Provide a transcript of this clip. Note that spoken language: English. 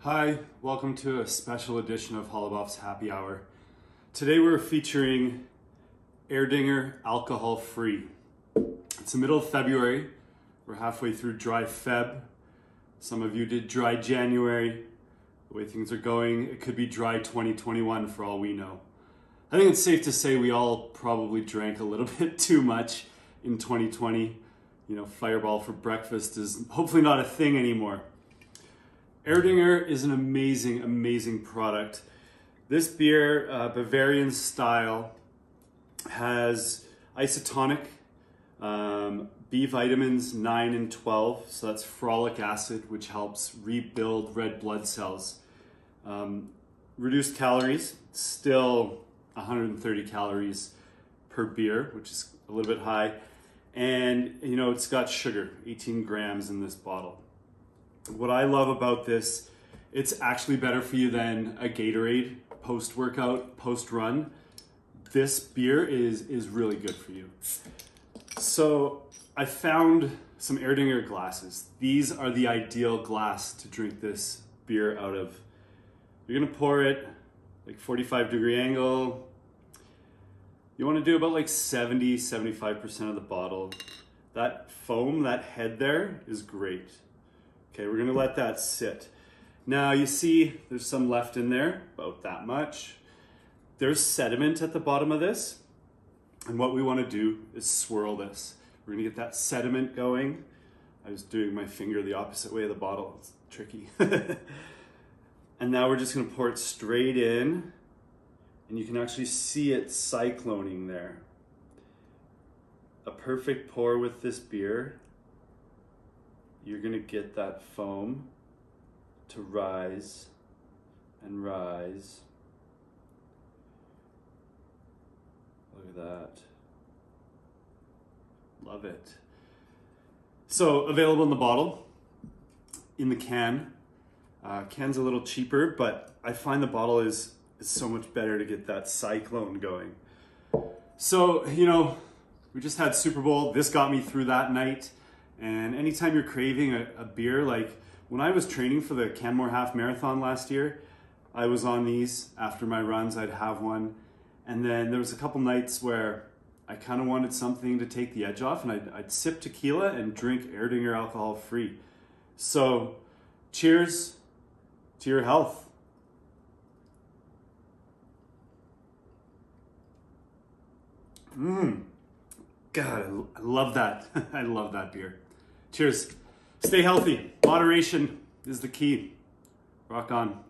Hi, welcome to a special edition of Hollaboff's Happy Hour. Today we're featuring ErdingerAlkoholfrei. It's the middle of February. We're halfway through dry Feb. Some of you did dry January. The way things are going, it could be dry 2021 for all we know. I think it's safe to say we all probably drank a little bit too much in 2020. You know, Fireball for breakfast is hopefully not a thing anymore. Erdinger is an amazing, amazing product. This beer, Bavarian style, has isotonic, B vitamins 9 and 12, so that's frolic acid, which helps rebuild red blood cells. Reduced calories, still 130 calories per beer, which is a little bit high. And you know, it's got sugar, 18 grams in this bottle. What I love about this, it's actually better for you than a Gatorade post-workout, post-run. This beer is really good for you. So I found some Erdinger glasses. These are the ideal glass to drink this beer out of. You're gonna pour it like 45-degree angle. You wanna do about like 70-75% of the bottle. That foam, that head there is great. Okay, we're gonna let that sit. Now you see there's some left in there, about that much. There's sediment at the bottom of this. And what we wanna do is swirl this. We're gonna get that sediment going. I was doing my finger the opposite way of the bottle, it's tricky. And now we're just gonna pour it straight in, and you can actually see it cycloning there. A perfect pour with this beer. You're gonna get that foam to rise and rise. Look at that. Love it. So available in the bottle, in the can. Can's a little cheaper, but I find the bottle is so much better to get that cyclone going. So, you know, we just had Super Bowl. This got me through that night. And anytime you're craving a beer, like when I was training for the Canmore Half Marathon last year, I was on these after my runs, I'd have one. And then there was a couple nights where I kind of wanted something to take the edge off, and I'd sip tequila and drink Erdinger alcohol-free. So cheers to your health. God, I love that. I love that beer. Cheers. Stay healthy. Moderation is the key. Rock on.